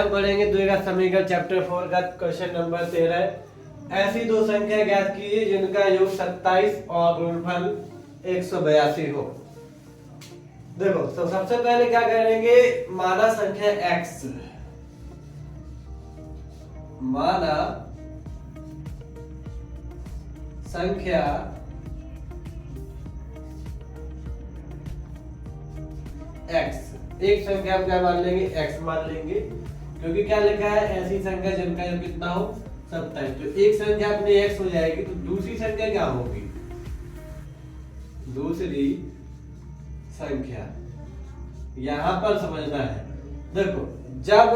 हम पढ़ेंगे द्विघात समीकरण चैप्टर 4 का क्वेश्चन नंबर 13। ऐसी दो संख्या ज्ञात कीजिए जिनका योग 27 और गुणनफल 182 हो। देखो तो सबसे पहले क्या करेंगे, माना संख्या x, माना संख्या x, एक संख्या हम क्या मान लेंगे, x मान लेंगे, क्योंकि क्या लिखा है, ऐसी संख्या जिनका योग कितना हो 27। तो एक संख्या अपनी x हो जाएगी, तो दूसरी संख्या क्या होगी, दूसरी संख्या यहां पर समझना है। देखो जब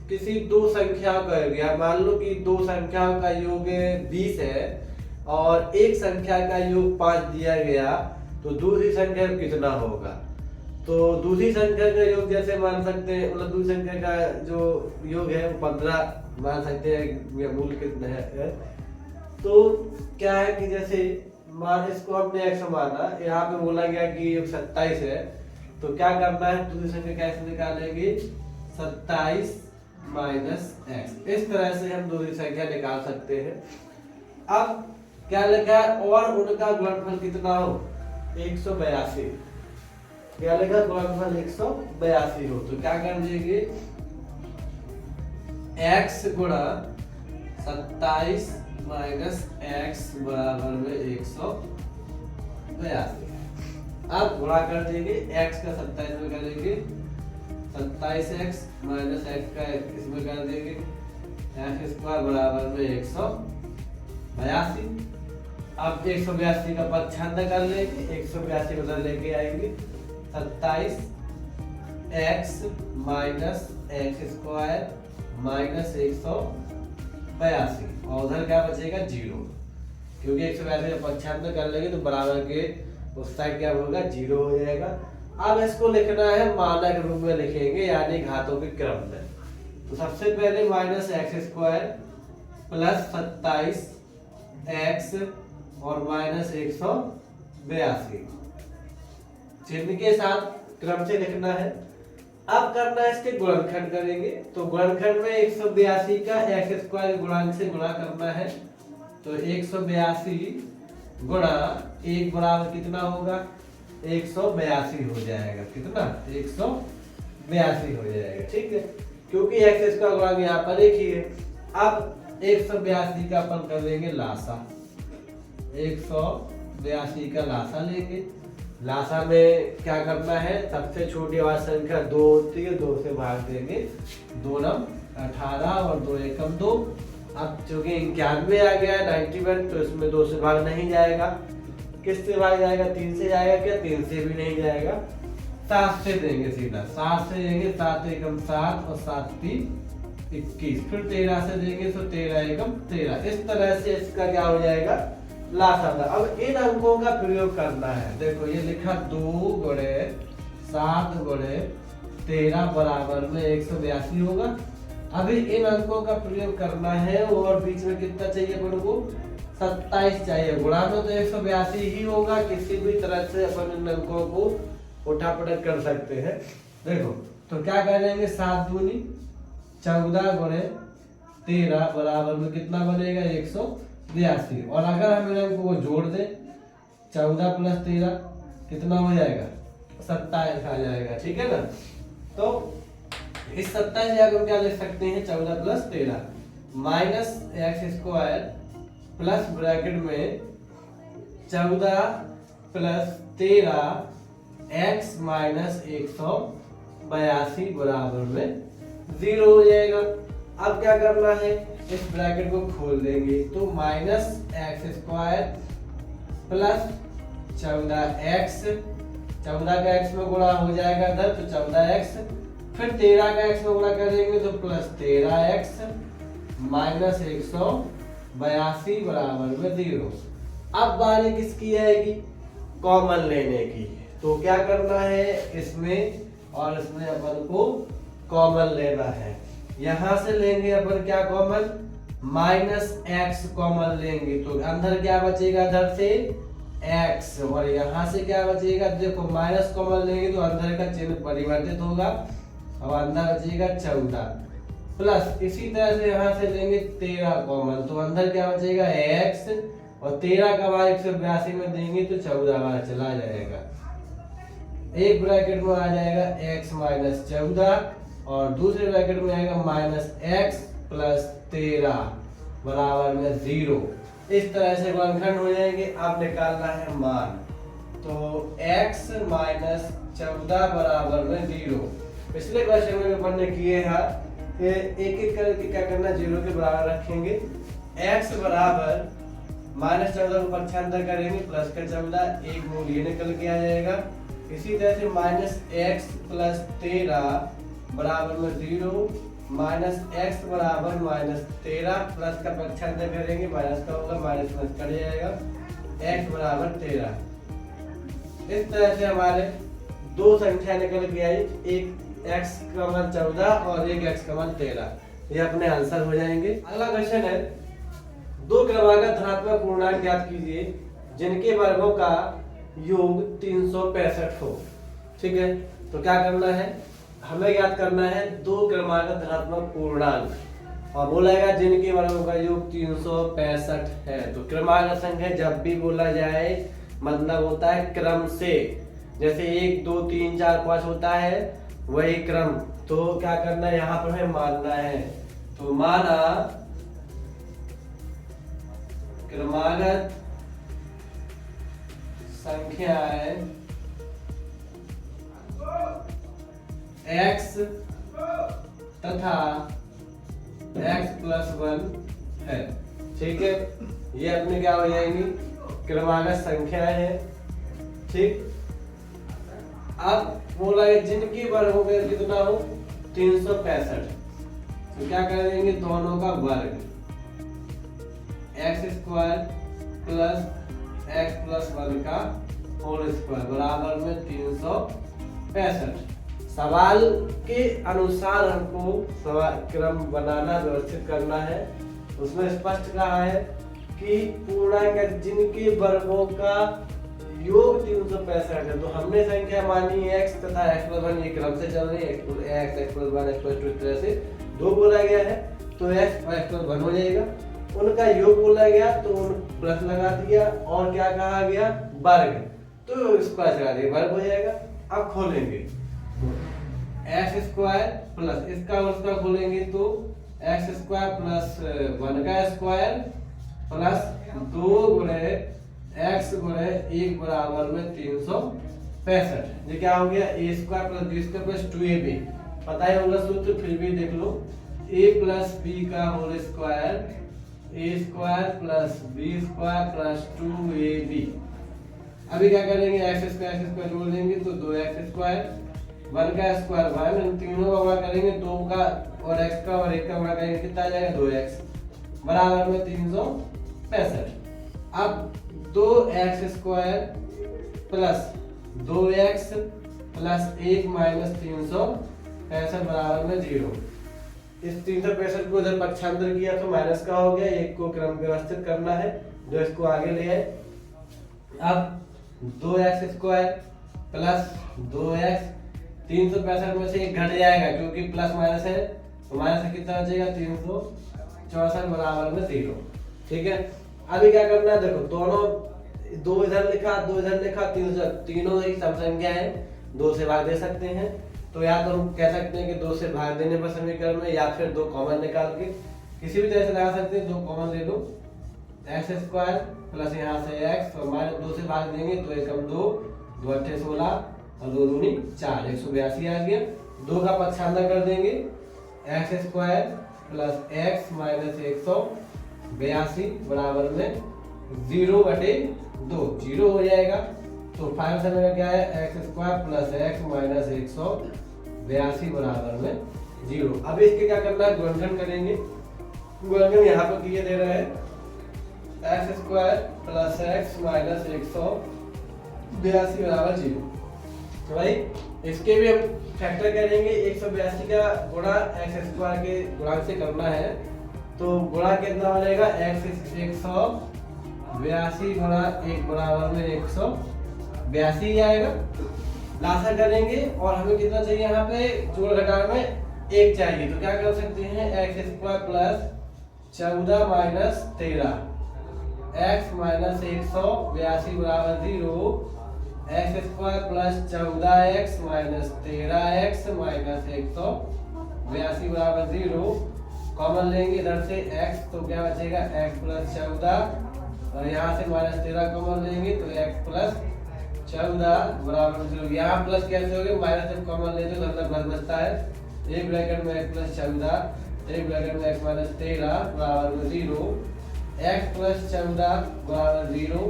किसी दो संख्याओं का योग, या मान लो कि दो संख्याओं का योग 20 है और एक संख्या का योग 5 दिया गया, तो दूसरी संख्या कितना होगा। तो दूसरी संख्या का योग जैसे मान सकते हैं, मतलब दूसरी संख्या का जो योग है वो 15 मान सकते हैं, मूल कितना है। तो क्या है कि जैसे मान इसको हमने x माना, यहाँ पे बोला गया कि योग 27 है, तो क्या करना है, दूसरी संख्या कैसे निकालेंगे, 27 माइनस x। इस तरह से हम दूसरी संख्या निकाल सकते हैं। अब क्या लिखा है, और उनका गुणनफल कितना हो, 182। क्या लिखा, गुणनफल 182 हो। तो क्या कर देंगे, x गुणा 27 माइनस x बराबर में 182। अब गुणा कर देंगे, x का 27 में करेंगे, 27x माइनस x का इसमें कर देंगे, x स्क्वायर बराबर में 182। अब 182 का पद छंद कर लेंगे, 182 उधर लेके आएंगे, 27x minus x square minus 182, और उधर क्या बचेगा, 0, क्योंकि 182 का पद छंद कर लेंगे तो बराबर के उस साइड क्या होगा, 0 हो जाएगा। अब इसको लिखना है मानक रूप में लिखेंगे, यानी घातों के क्रम में। तो सबसे पहले minus x square plus 27x और माइनस 182 चिन्ह के साथ क्रम से लिखना है। अब करना है, इसके गुणनखंड करेंगे। तो गुणनखंड में 182 का एक्स स्क्वायर गुणांक से गुणा करना है। तो 182 गुणा 1 बराबर कितना होगा, 182 हो जाएगा। कितना, 182 हो जाएगा। ठीक है, क्योंकि एक्स स्क्वायर गुणांक यहाँ पर एक ही है। अब 182 का अपन कर देंगे लासा, 182 का लासा लेंगे। लासा में क्या करना है, सबसे छोटी वाली संख्या 2 होती है, 2 से भाग देंगे, 2 नम 18 और 2 एकम 2। अब चूंकि 91 आ गया है 91, तो इसमें 2 से भाग नहीं जाएगा। किस से भाग जाएगा, 3 से जाएगा क्या, 3 से भी नहीं जाएगा। 7 से देंगे सीधा, 7 से देंगे, 7 एकम 7 और 7 3 21। फिर 13 से देंगे तो 13 एकम 13। इस तरह से इसका क्या हो जाएगा, लासा था। अब इन अंकों का प्रयोग करना है। देखो ये लिखा 2 गुणे 7 गुणे 13 बराबर में 182 होगा। अभी इन अंकों का प्रयोग करना है, और बीच में कितना चाहिए अपन को, 27 चाहिए। गुणा में तो 182 ही होगा, किसी भी तरह से अपन इन अंकों को उठापटक कर सकते हैं। देखो तो क्या करेंगे, 7 दूनी 14 गुणे 13 बराबर में कितना बनेगा, 182। और अगर हम इन अंकों को जोड़ दें, 14 प्लस 13 कितना हो जाएगा, 27 आ जाएगा। ठीक है ना। तो इस 27 जगह हम क्या लिख सकते हैं, 14 plus 13 minus x square plus bracket में 14 प्लस 13 एक्स माइनस 182 बराबर में 0 हो जाएगा। अब क्या करना है, इस ब्रैकेट को खोल देंगे, तो minus x square plus 14x, 14 का x में गुणा हो जाएगा इधर, तो 14x, फिर 13 का x में गुणा करेंगे तो प्लस 13x माइनस 182 बराबर में 0। अब बारी किसकी आएगी, कॉमन लेने की। तो क्या करना है, इसमें और इसमें अपन को कॉमन लेना है। यहां से लेंगे अपन क्या कॉमन, माइनस x कॉमन लेंगे, तो अंदर क्या बचेगा, इधर से x, और यहाँ से क्या बचेगा, देखो माइनस कॉमन लेंगे तो अंदर का चिन्ह परिवर्तित होगा, और अंदर बचेगा 14 प्लस इसी तरह से यहाँ से लेंगे 13 कॉमन, तो अंदर क्या बचेगा x, और 13 का बार 182 में देंगे तो 14 बार चला जाएगा। एक ब्रैकेट में आ जाएगा x माइनस 14 और दूसरे ब्रैकेट में आएगा माइनस x प्लस 13 बराबर में 0। इस तरह से गुणनखंड हो जाएंगे। अब निकालना है मान, तो x माइनस 14 बराबर में 0। पिछले क्वेश्चन में अपन ने किए हैं कि एक एक करके क्या करना, 0 के बराबर रखेंगे। x बराबर माइनस 14 को पक्षांतर करेंगे, प्लस का 14, एक मूल ये निकल के आ जाएगा। इसी तरह से माइनस x प्लस 13 बराबर में 0, माइनस x बराबर माइनस 13, प्लस का पक्षांतर करेंगे, माइनस का होगा, माइनस प्लस कट जाएगा, x बराबर 13। इस तरह से हमारे दो संख्या निकल के आई, एक x का मान 14 और एक x का मान 13। ये अपने आंसर हो जाएंगे। अगला क्वेश्चन है, दो क्रमागत धनात्मक पूर्णांक ज्ञात कीजिए जिनके वर्गों का योग 365 हो। ठीक है, तो क्या करना है, हमें ज्ञात करना है दो क्रमागत धनात्मक पूर्णांक, और बोलेगा जिनके वर्गों का योग 365 है। तो क्रमागत संख्या जब भी बोला जाए मतलब होता है क्रम से, जैसे 1 2 3 4 5 होता है वही क्रम। तो क्या करना है, यहाँ पर हमें मानना है, तो माना क्रमागत संख्याएं x तथा x प्लस 1 है। ठीक है, ये अपने क्या हो जाएंगी, क्रमागत संख्याएं है। ठीक, अब बोला है जिनकी वर्गों का कितना हो 365, तो क्या करेंगे, दोनों का वर्ग x square plus x plus 1 का होल स्क्वायर बराबर में 365। सवाल के अनुसार हमको सवाल क्रम बनाना, व्यवस्थित करना है। उसमें स्पष्ट कहा है कि पूर्णांक जिनके वर्गों का योग 365 है। तो हमने संख्या मानी x तथा x प्लस 1, ये क्रम से चल रही है, x प्लस 1 x प्लस 2 इस तरह से दो बोला गया है, तो x और x प्लस 1 हो जाएगा। उनका योग बोला गया तो प्लस लगा दिया, और क्या कहा गया, वर्ग, तो स्क्वायर लगा दिया, वर्ग हो जाएगा। अब खोलेंगे एक्स स्क्वायर प्लस इसका और उसका खोलेंगे तो एक्स स्क्वायर प्लस 1 का स्क्वायर प्लस 2 गुणे एक्स गुणे 1 बराबर में 365। ये क्या हो गया, A square plus B square plus 2ab। पता ही होगा सूत्र, फिर भी देख लो, a प्लस बी का whole square A square plus B square plus 2ab। अभी क्या करेंगे, एक्स स्क्वायर जोड़ देंगे तो 2x स्क्वायर, 1 का स्क्वायर 1, इन तीनों का गुणा करेंगे, 2 का और x का और 1 का गुणा करेंगे, कितना आ जाएगा 2x बराबर में 365। अब 2x square plus 2x plus 1 minus 365 बराबर में 0। इस 365 को इधर पक्षांतर किया तो माइनस का हो गया, एक को क्रम व्यवस्थित करना है जो इसको आगे ले आए। अब 2x स्क्वायर प्लस 2x, 365 में से एक घट जाएगा क्योंकि प्लस माइनस है, तो माइनस से कितना बचेगा 364 बराबर में 0। ठीक है, अभी क्या करना है, देखो दोनों, 2 इधर लिखा 2 इधर लिखा, तीनों ही सम संख्या है, 2 से भाग दे सकते हैं। तो या तो हम कह सकते हैं कि 2 से भाग देने पर समीकरण में, या फिर 2 कॉमन निकाल के किसी भी तरह से लगा सकते हैं। 2 कॉमन ले लो, एक्स स्क्वायर प्लस यहाँ से x और माइनस 2 से भाग देंगे तो 1 कम 2, 2 अट्ठे 16 और 2 दूनी 4, 182 आ गया। 2 का पक्षांतर कर देंगे, x square plus x minus 182 बराबर में 0/2, 0 हो जाएगा। तो 5 समय का क्या है, x square plus x minus 182 बराबर में 0। अब इसके क्या करना है, गुणनखंड करेंगे। गुणनखंड यहाँ पर किए दे रहे हैं, x square plus x minus 182 बराबर 0। तो भाई इसके भी हम फैक्टर करेंगे, 182 का गुणा एक्स स्क्वायर के गुणांक से करना है, तो गुणा कितना हो जाएगा, एक्स 182 गुणा 1 बराबर में 182 आएगा। लासा करेंगे और हमें कितना चाहिए, यहाँ पे जोड़ घटाव में 1 चाहिए तो क्या कर सकते हैं, x square plus 14 minus 13 x minus 182 बराबर 0, x square plus 14x minus 13x minus 182 बराबर 0। कॉमन लेंगे इधर से x तो क्या बचेगा, x प्लस 14 और यहाँ से माइनस 13 कॉमन लेंगे तो x प्लस 14 बराबर 0। यहाँ प्लस कैसे हो गए, माइनस जब कॉमन लेते तो अंदर प्लस बचता है। एक ब्रैकेट में x प्लस 14, एक ब्रैकेट में x माइनस 13 बराबर 0, x प्लस 14 बराबर 0,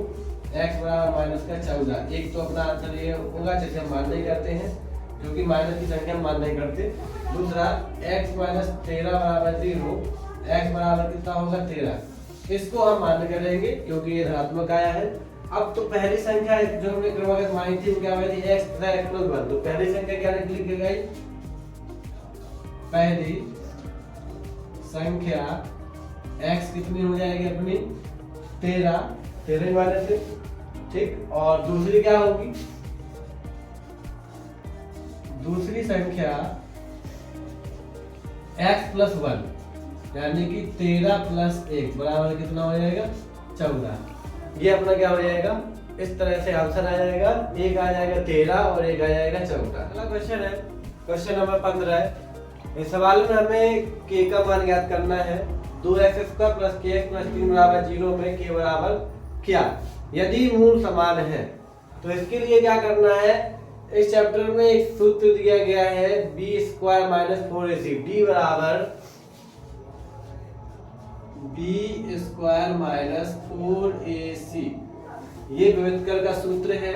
x बराबर माइनस का 14। एक तो अपना आंसर ये होगा जिसे हम मान नहीं करते हैं, क्योंकि माइनस की संख्या हम मान नहीं करते। दूसरा x माइनस 13 बराबर 0, x बराबर कितना होगा 13, इसको हम मान करेंगे क्योंकि ये धनात्मक आया है। अब तो पहली संख्या जो हमने क्रमागत मानी थी वो क्या हुई थी, x तथा x प्लस 1। तो पहली संख्या क्या लिखी गई, पहली संख्या x कितनी हो जाएगी अपनी 13 माइनस से, ठीक। और दूसरी क्या होगी, दूसरी संख्या x प्लस 1 यानी कि 13 प्लस 1 बराबर कितना हो जाएगा 14। ये अपना क्या हो जाएगा, इस तरह से आंसर आ जाएगा, एक आ जाएगा 13 और एक आ जाएगा 14। अगला क्वेश्चन है, क्वेश्चन नंबर 15 है। इस सवाल में हमें k का मान ज्ञात करना है। 2x² प्लस kx प्लस 3 बराबर 0 में k बराबर क्या, यदि मूल समान है। तो इसके लिए क्या करना है, इस चैप्टर में एक सूत्र दिया गया है b² माइनस 4ac, d बराबर b² माइनस 4ac। ये व्युत्क्रम का सूत्र है।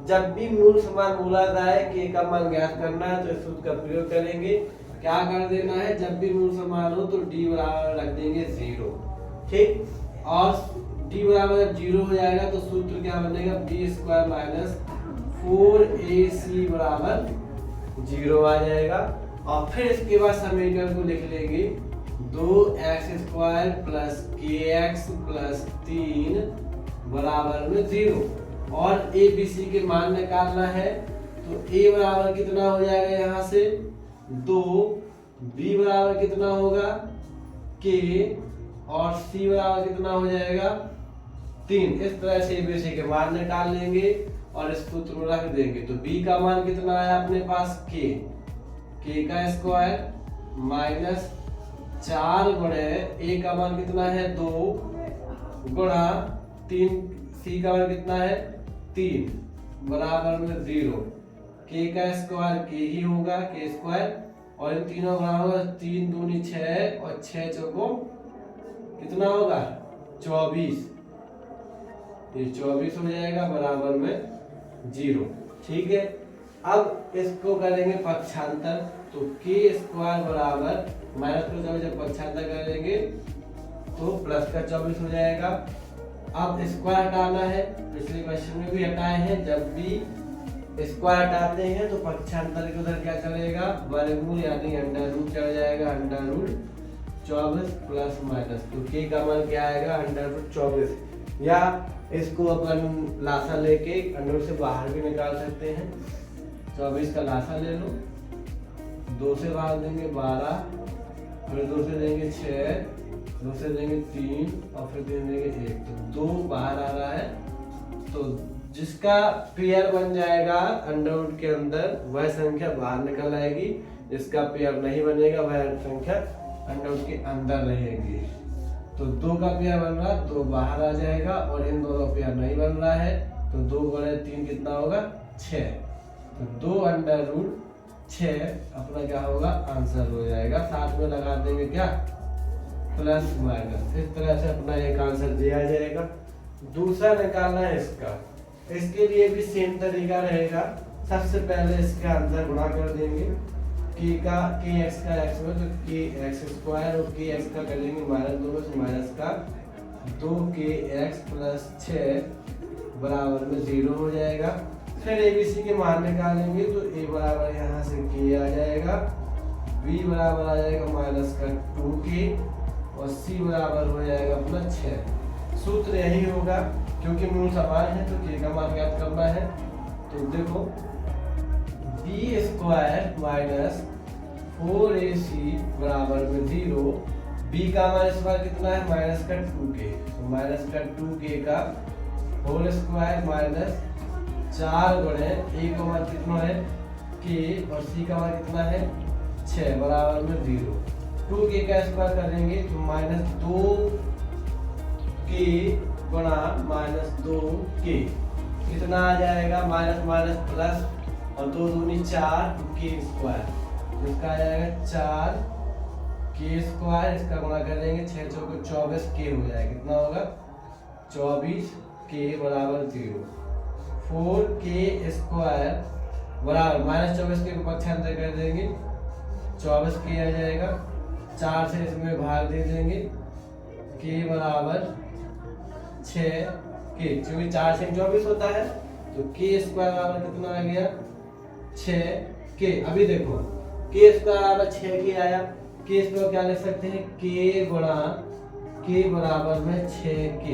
जब भी मूल समान मूलाधार k का मान ज्ञात करना है तो इस सूत्र का प्रयोग करेंगे। क्या कर देना है, जब भी मूल समान हो तो d बराबर रख देंगे 0, ठीक। और d बराबर जब 0 हो जाएगा तो सूत्र क्या बनेगा, b² माइनस 4ac बराबर 0 आ जाएगा। और फिर इसके बाद समीकरण को लिख लेंगे 2x² प्लस kx प्लस 3 बराबर में 0। और a b c के मान निकालना है तो a बराबर कितना हो जाएगा, यहाँ से 2, b बराबर कितना होगा k और c बराबर कितना हो जाएगा 3। इस तरह से a b c के मान निकाल लेंगे और इस सूत्र को रख देंगे। तो b का मान कितना आया अपने पास k का स्क्वायर माइनस 4 गुणे a का मान कितना है 2 गुणा 3, c का मान कितना है 3 बराबर में 0। k का स्क्वायर k ही होगा, k स्क्वायर, और इन तीनों बराबर होगा 3 दूनी 6 और 6 चौको कितना होगा 24। ये 24 हो जाएगा बराबर में 0, ठीक है। अब इसको करेंगे पक्षांतर, तो k² बराबर माइनस का 24 जब पक्षांतर करेंगे तो प्लस का 24 हो जाएगा। अब स्क्वायर हटाना है, पिछले क्वेश्चन में भी हटाए हैं। जब भी स्क्वायर हटाते हैं तो पक्षांतर के उधर क्या चलेगा, वर्गमूल यानी अंडर रूट चढ़ जाएगा, अंडर रूट 24 प्लस माइनस। तो k का मान क्या आएगा, अंडर रूट 24। या इसको अपन लासा लेके अंडर से बाहर भी निकाल सकते हैं। 24 का लासा ले लो, 2 से बाहर देंगे 12, फिर 2 से देंगे 6, 2 से देंगे 3 और फिर 3 देंगे 1। तो 2 बाहर आ रहा है, तो जिसका पेयर बन जाएगा अंडर रूट के अंदर वह संख्या बाहर निकल आएगी, जिसका पेयर नहीं बनेगा वह संख्या अंडर रूट के अंदर रहेगी। तो 2 का पेयर बन रहा, 2 बाहर आ जाएगा, और इन दोनों पेयर नहीं बन रहा है तो 2 गुणे 3 कितना होगा 6। तो 2 अंडर रूट 6 अपना क्या होगा आंसर हो जाएगा। साथ में लगा देंगे क्या प्लस माइनस, इस तरह से अपना एक आंसर दिया जाएगा। दूसरा निकालना है इसका, इसके लिए भी सेम तरीका रहेगा। सबसे पहले इसके अंदर गुणा कर देंगे kx का x में, तो kx² और kx का करेंगे माइनस 2 से माइनस का 2kx प्लस 6 बराबर में 0 हो जाएगा। फिर abc के मान निकालेंगे तो a बराबर यहाँ से k आ जाएगा, b बराबर आ जाएगा माइनस का 2k और c बराबर हो जाएगा अपना 6। सूत्र यही होगा, क्योंकि मूल समान है तो k का मान ज्ञात करना है। तो देखो b² माइनस 4ac बराबर में 0। b का हमारे स्क्वायर कितना है माइनस का 2k, तो माइनस का 2k का होल स्क्वायर माइनस 4 गुणे a का मान कितना है k और c का मान कितना है 6 बराबर में 0। 2k का स्क्वायर करेंगे तो माइनस 2k गुणा माइनस 2k कितना आ जाएगा माइनस माइनस प्लस और 2 दूनी 4 k स्क्वायर, इसका आ जाएगा 4 k स्क्वायर, इसका गुणा कर देंगे 6 चौके 24 k हो जाएगा, कितना होगा 24 k बराबर 0। 4k स्क्वायर बराबर माइनस 24 के पक्षांतर कर देंगे 24 k आ जाएगा, 4 से इसमें भाग दे देंगे k बराबर 6 k, क्योंकि 4 से 24 होता है तो k स्क्वायर बराबर कितना आ गया 6k। अभी देखो k स्क्वायर बराबर 6k आया, k स्क्वायर क्या लिख सकते हैं k गुणा k बराबर में 6k,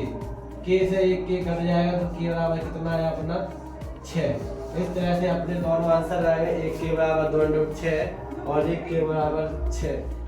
k से एक k कट जाएगा तो k बराबर कितना है अपना 6। इस तरह से अपने दोनों आंसर आएगा, एक k बराबर 2 6 और एक k बराबर 6।